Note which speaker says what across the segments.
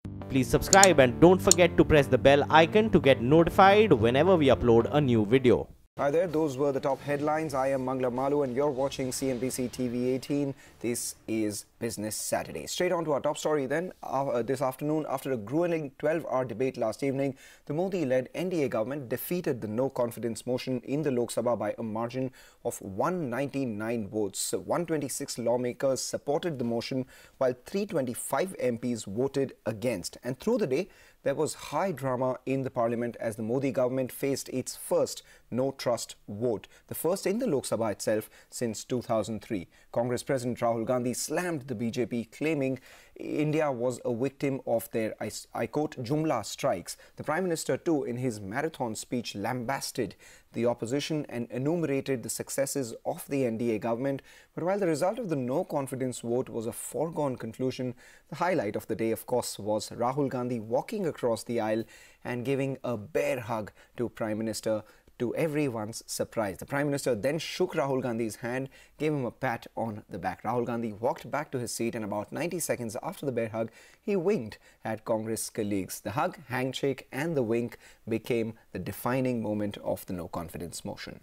Speaker 1: Please subscribe and don't forget to press the bell icon to get notified whenever we upload a new video.
Speaker 2: Hi there, those were the top headlines. I am Mangla Malu and you're watching CNBC TV18. This is Business Saturday. Straight on to our top story then. This afternoon, after a grueling 12-hour debate last evening, the Modi-led NDA government defeated the no-confidence motion in the Lok Sabha by a margin of 199 votes. 126 lawmakers supported the motion while 325 MPs voted against. And through the day, there was high drama in the parliament as the Modi government faced its first no-trust vote, the first in the Lok Sabha itself since 2003. Congress President Rahul Gandhi slammed the BJP, claiming India was a victim of their, I quote, Jumla strikes. The Prime Minister too, in his marathon speech, lambasted the opposition and enumerated the successes of the NDA government. But while the result of the no-confidence vote was a foregone conclusion, the highlight of the day, of course, was Rahul Gandhi walking across the aisle and giving a bear hug to Prime Minister, to everyone's surprise. The Prime Minister then shook Rahul Gandhi's hand, gave him a pat on the back. Rahul Gandhi walked back to his seat and about 90 seconds after the bear hug, he winked at Congress colleagues. The hug, handshake and the wink became the defining moment of the no-confidence motion.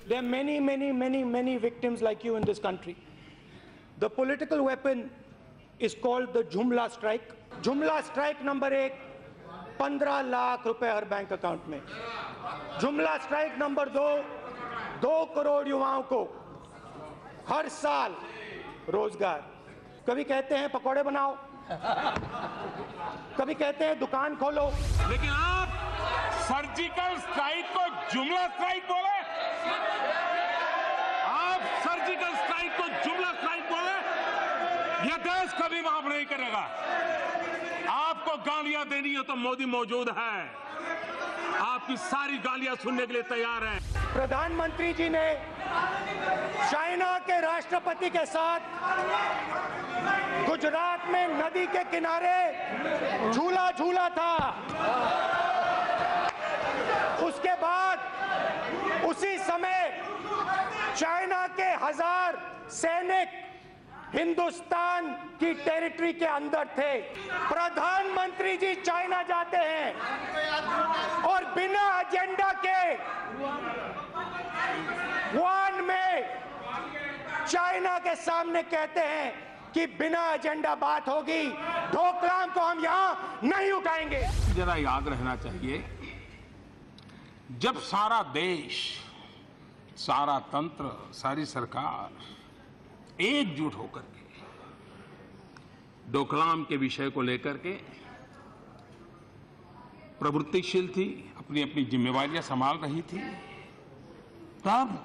Speaker 3: There are many victims like you in this country. The political weapon is called the Jumla strike. Jumla strike number 1, 15 lakh रुपए हर bank account में. जुमला strike number 2 crore युवाओं को हर साल रोजगार. कभी कहते हैं पकौड़े बनाओ, कभी कहते हैं दुकान खोलो,
Speaker 4: लेकिन आप सर्जिकल स्ट्राइक को जुमला स्ट्राइक बोले. आप सर्जिकल स्ट्राइक को जुमला स्ट्राइक बोले. यह देश कभी माफ नहीं करेगा. आपको गालियां देनी है तो मोदी मौजूद है. आपकी सारी गालियां सुनने के लिए तैयार हैं.
Speaker 3: प्रधानमंत्री जी ने चाइना के राष्ट्रपति के साथ गुजरात में नदी के किनारे झूला झूला था. उसके बाद उसी समय चाइना के 1000 सैनिक हिंदुस्तान की टेरिटरी के अंदर थे. प्रधानमंत्री जी चाइना जाते हैं और बिना एजेंडा के वन में चाइना के सामने कहते हैं कि बिना एजेंडा बात होगी, ढोकलाम को हम यहां नहीं उठाएंगे.
Speaker 4: जरा याद रहना चाहिए, जब सारा देश, सारा तंत्र, सारी सरकार एकजुट होकर के डोकलाम के विषय को लेकर के प्रवृत्तिशील थी, अपनी अपनी जिम्मेवारियां संभाल रही थी, तब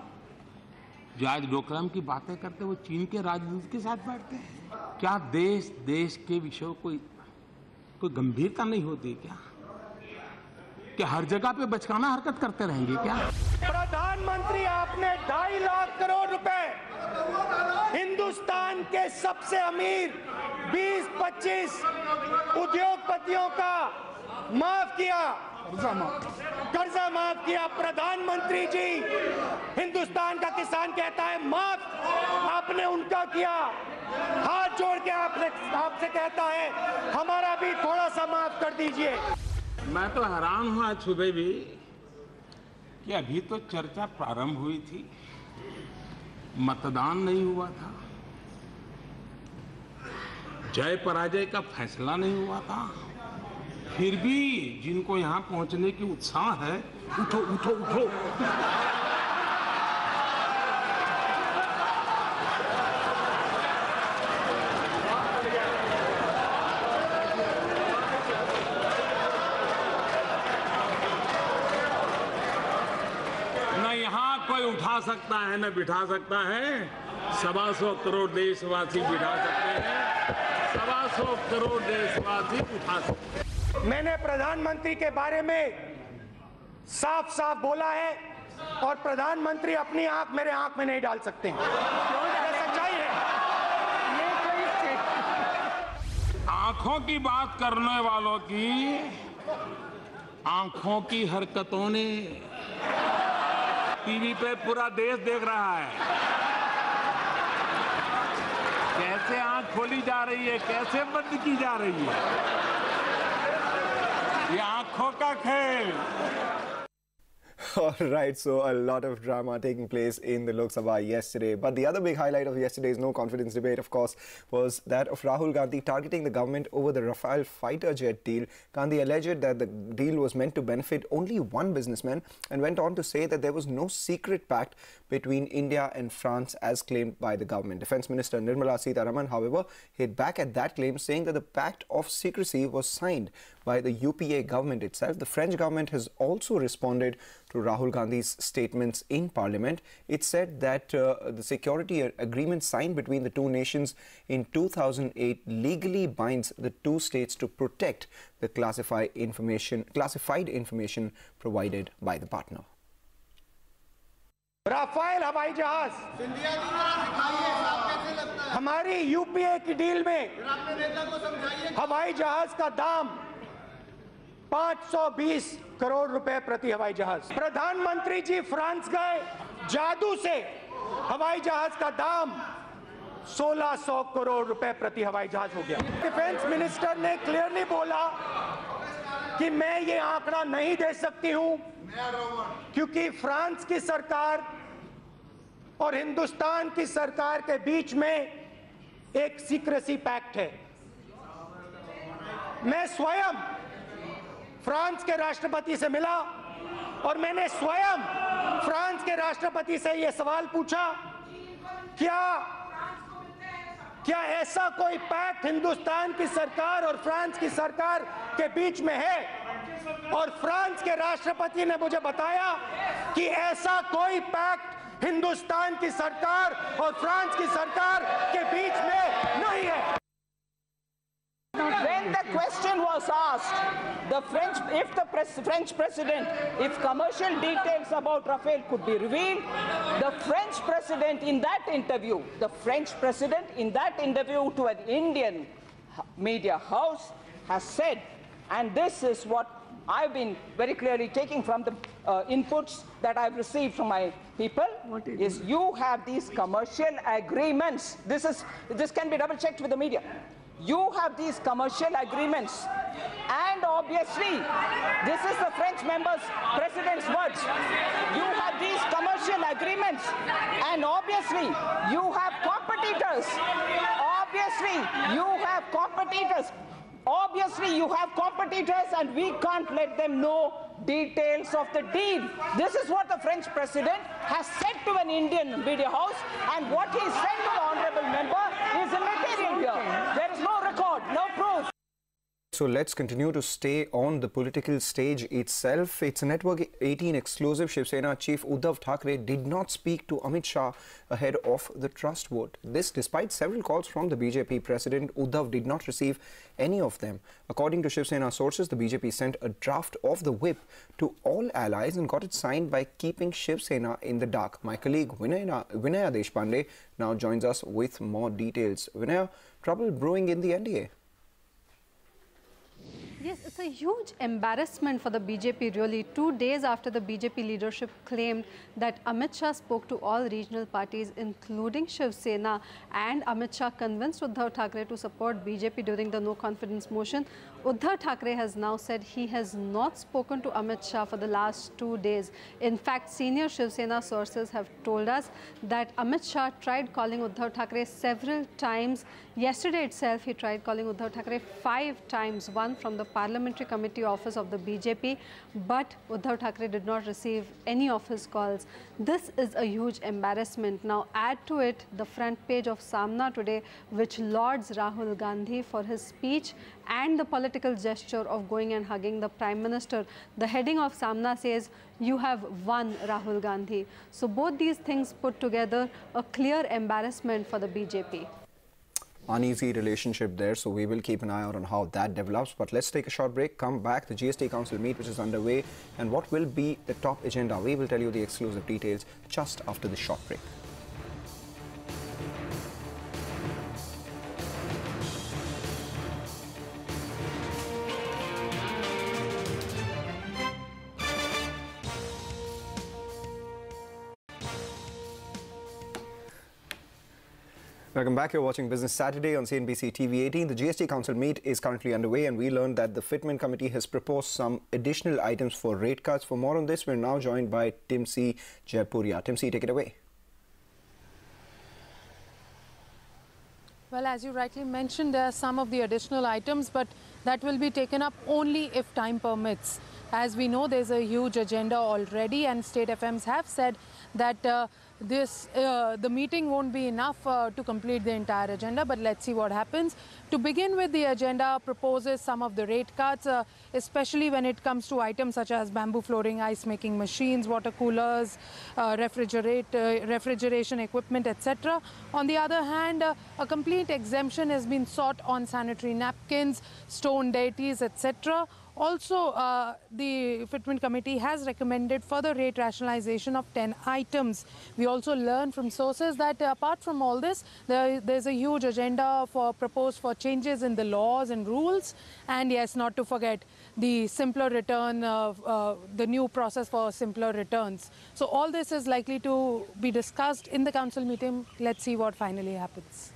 Speaker 4: जो आज डोकलाम की बातें करते वो चीन के राजदूत के साथ बैठते हैं. क्या देश के विषयों को कोई गंभीरता नहीं होती क्या? क्या हर जगह पे बचकाना हरकत करते रहेंगे क्या?
Speaker 3: प्रधानमंत्री, आपने 2.5 लाख करोड़ रुपए हिंदुस्तान के सबसे अमीर 20-25 उद्योगपतियों का माफ किया, कर्जा माफ किया. प्रधानमंत्री जी, हिंदुस्तान का किसान कहता है माफ, आपने उनका किया. हाथ जोड़ के आपसे कहता है हमारा भी थोड़ा सा माफ कर दीजिए.
Speaker 4: मैं तो हैरान हूं आज सुबह भी कि अभी तो चर्चा प्रारंभ हुई थी, मतदान नहीं हुआ था, जय पराजय का फैसला नहीं हुआ था, फिर भी जिनको यहां पहुंचने की उत्साह है, उठो उठो उठो. कोई उठा सकता है न बिठा सकता है. 125 करोड़ देशवासी बिठा सकते हैं, 125 करोड़ देशवासी उठा सकते हैं.
Speaker 3: मैंने प्रधानमंत्री के बारे में साफ साफ बोला है और प्रधानमंत्री अपनी आंख मेरे आंख में नहीं डाल सकते हैं. सच्चाई है.
Speaker 4: आंखों की बात करने वालों की आंखों की हरकतों ने टीवी पे पूरा देश देख रहा है. कैसे आंख खोली जा रही है, कैसे बंद की जा रही है, ये आंखों का खेल।
Speaker 2: All right, so a lot of drama taking place in the Lok Sabha yesterday. But the other big highlight of yesterday's no confidence debate, of course, was that of Rahul Gandhi targeting the government over the Rafale fighter jet deal. Gandhi alleged that the deal was meant to benefit only one businessman and went on to say that there was no secret pact between India and France as claimed by the government. Defence Minister Nirmala Sitharaman, however, hit back at that claim, saying that the pact of secrecy was signed by the UPA government itself. The French government has also responded to Rahul Gandhi's statements in Parliament. It said that the security agreement signed between the two nations in 2008 legally binds the two states to protect the classified information provided by the partner.
Speaker 3: Rafale हवाई जहाज हमारी UPA की deal में हवाई जहाज का दाम 520 करोड़ रुपए प्रति हवाई जहाज। प्रधानमंत्री जी फ्रांस गए, जादू से हवाई जहाज का दाम 1600 करोड़ रुपए प्रति हवाई जहाज हो गया। डिफेंस मिनिस्टर ने क्लियरली बोला कि मैं ये आंकड़ा नहीं दे सकती हूं क्योंकि फ्रांस की सरकार और हिंदुस्तान की सरकार के बीच में एक सीक्रेसी पैक्ट है। मैं स्वयं फ्रांस के राष्ट्रपति से मिला और मैंने स्वयं फ्रांस के राष्ट्रपति से यह सवाल पूछा, क्या ऐसा कोई पैक्ट हिंदुस्तान की सरकार और फ्रांस की सरकार के बीच में है? और फ्रांस के राष्ट्रपति ने मुझे बताया कि ऐसा कोई पैक्ट हिंदुस्तान की सरकार और फ्रांस की सरकार के बीच में नहीं है।
Speaker 5: When the question was asked, French president, if commercial details about Rafale could be revealed, the French president in that interview to an Indian media house has said, and this is what I've been very clearly taking from the inputs that I've received from my people, is you have these commercial agreements. This can be double checked with the media. You have these commercial agreements, and obviously, this is the French president's words. You have these commercial agreements, and obviously, you have competitors. Obviously, you have competitors, and we can't let them know details of the deal. This is what the French president has said to an Indian media house, and what he said to the honorable member is immaterial here. There is no record, no proof.
Speaker 2: So let's continue to stay on the political stage itself. It's a Network 18 exclusive. Shiv Sena chief Uddhav Thackeray did not speak to Amit Shah ahead of the trust vote. This despite several calls from the BJP president. Uddhav did not receive any of them. According to Shiv Sena sources, the BJP sent a draft of the whip to all allies and got it signed by keeping Shiv Sena in the dark. My colleague Vinaya Deshpande now joins us with more details. Vinaya, trouble brewing in the NDA.
Speaker 6: Yes, it's a huge embarrassment for the BJP really. 2 days after the BJP leadership claimed that Amit Shah spoke to all regional parties, including Shiv Sena, and Amit Shah convinced Uddhav Thackeray to support BJP during the no confidence motion, Uddhav Thackeray has now said he has not spoken to Amit Shah for the last 2 days. In fact, senior Shiv Sena sources have told us that Amit Shah tried calling Uddhav Thackeray several times. Yesterday itself, he tried calling Uddhav Thackeray 5 times, one from the Parliamentary Committee office of the BJP, but Uddhav Thackeray did not receive any of his calls. This is a huge embarrassment. Now add to it the front page of Samna today, which lauds Rahul Gandhi for his speech and the political gesture of going and hugging the Prime Minister. The heading of Samna says, "You have won, Rahul Gandhi." So both these things put together, a clear embarrassment for the BJP.
Speaker 2: Uneasy relationship there, so we will keep an eye out on how that develops. But let's take a short break, come back. The GST Council meet, which is underway, and what will be the top agenda. We will tell you the exclusive details just after the short break. Welcome back. You're watching Business Saturday on CNBC TV18. The GST Council meet is currently underway, and we learned that the Fitment Committee has proposed some additional items for rate cuts. For more on this, we're now joined by Timsi Jaipuria. Timsi, take it away.
Speaker 7: Well, as you rightly mentioned, there are some of the additional items, but that will be taken up only if time permits. As we know, there's a huge agenda already, and state FMs have said that the meeting won't be enough to complete the entire agenda, but let's see what happens. To begin with, the agenda proposes some of the rate cuts, especially when it comes to items such as bamboo flooring, ice-making machines, water coolers, refrigeration equipment, etc. On the other hand, a complete exemption has been sought on sanitary napkins, stone deities, etc. Also, the Fitment Committee has recommended further rate rationalization of 10 items. We also learned from sources that apart from all this, there's a huge agenda proposed for changes in the laws and rules. And yes, not to forget the simpler return, the new process for simpler returns. So all this is likely to be discussed in the council meeting. Let's see what finally happens.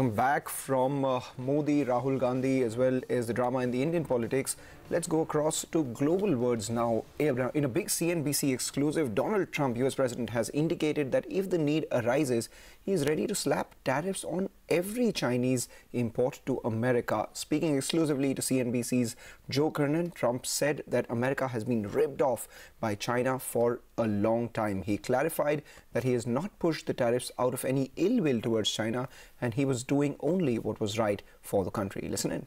Speaker 2: Back from Modi, Rahul Gandhi, as well as the drama in the Indian politics, let's go across to global words now. In a big CNBC exclusive, Donald Trump, US President, has indicated that if the need arises, he is ready to slap tariffs on every Chinese import to America. Speaking exclusively to CNBC's Joe Kernan, Trump said that America has been ripped off by China for a long time. He clarified that he has not pushed the tariffs out of any ill will towards China, and he was doing only what was right for the country. Listen in.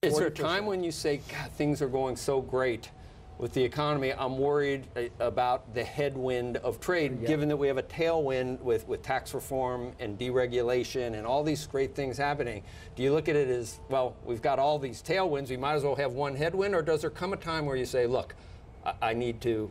Speaker 8: Is there a time when you say, God, things are going so great with the economy, I'm worried about the headwind of trade, given that we have a tailwind with tax reform and deregulation and all these great things happening? Do you look at it as, well, we've got all these tailwinds, we might as well have one headwind, or does there come a time where you say, look, I need to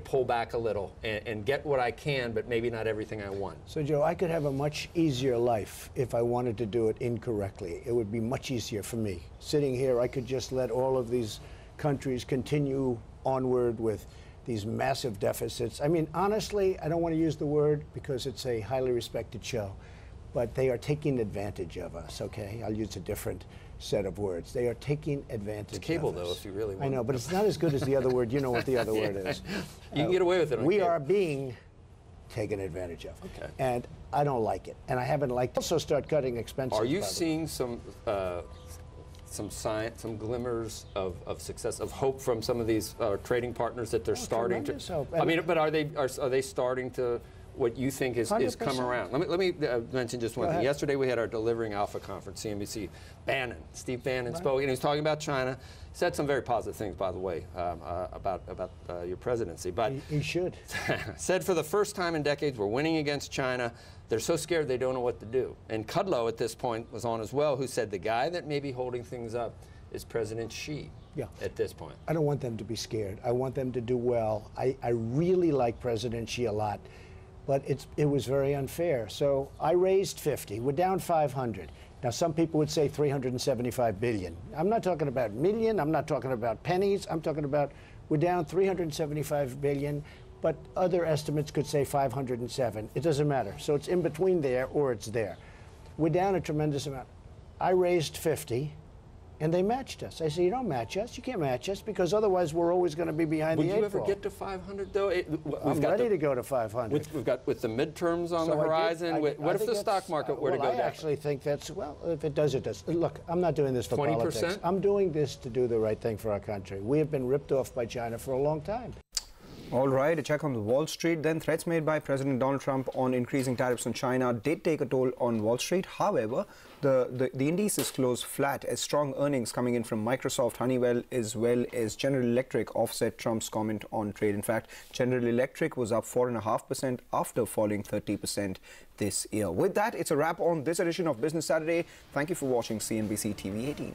Speaker 8: pull back a little and get what I can, but maybe not everything I want?
Speaker 9: So, Joe, I could have a much easier life if I wanted to do it incorrectly. It would be much easier for me. Sitting here, I could just let all of these countries continue onward with these massive deficits. I mean, honestly, I don't want to use the word because it's a highly respected show, but they are taking advantage of us, okay? I'll use a different set of words. They are taking advantage of us.
Speaker 8: It's cable, though, if you really want.
Speaker 9: I know, but it's not as good as the other word. You know what the other word is.
Speaker 8: You can get away with it on
Speaker 9: We
Speaker 8: cable.
Speaker 9: are being taken advantage of.
Speaker 8: Okay.
Speaker 9: And I don't like it. And I haven't liked it. Also start cutting expenses.
Speaker 8: Are you seeing some science, some glimmers of success, of hope from some of these trading partners that they're starting to?
Speaker 9: Hope.
Speaker 8: I mean, but are they starting to, what you think is come around? Let me mention just one thing. Yesterday we had our Delivering Alpha conference, CNBC. Steve Bannon spoke, and he was talking about China. He said some very positive things, by the way, about your presidency. But
Speaker 9: he should.
Speaker 8: Said for the first time in decades, we're winning against China. They're so scared they don't know what to do. And Kudlow at this point was on as well, who said the guy that may be holding things up is President Xi.
Speaker 9: Yeah.
Speaker 8: At this point.
Speaker 9: I don't want them to be scared. I want them to do well. I really like President Xi a lot, but it was very unfair. So I raised 50. We're down 500. Now, some people would say 375 billion. I'm not talking about million. I'm not talking about pennies. I'm talking about we're down 375 billion, but other estimates could say 507. It doesn't matter. So it's in between there or it's there. We're down a tremendous amount. I raised 50. And they matched us. I said, you don't match us. You can't match us because otherwise we're always going to be behind the eight ball.
Speaker 8: Would you ever get to 500, though?
Speaker 9: I'm ready to go to 500.
Speaker 8: We've got with the midterms on the horizon. What if the stock market were to go down?
Speaker 9: I actually think that's, well, if it does, it does. Look, I'm not doing this for
Speaker 8: 20%?
Speaker 9: politics. I'm doing this to do the right thing for our country. We have been ripped off by China for a long time.
Speaker 2: All right, a check on the Wall Street. Then threats made by President Donald Trump on increasing tariffs on China did take a toll on Wall Street. However, the indices closed flat as strong earnings coming in from Microsoft, Honeywell, as well as General Electric offset Trump's comment on trade. In fact, General Electric was up 4.5% after falling 30% this year. With that, it's a wrap on this edition of Business Saturday. Thank you for watching CNBC TV18.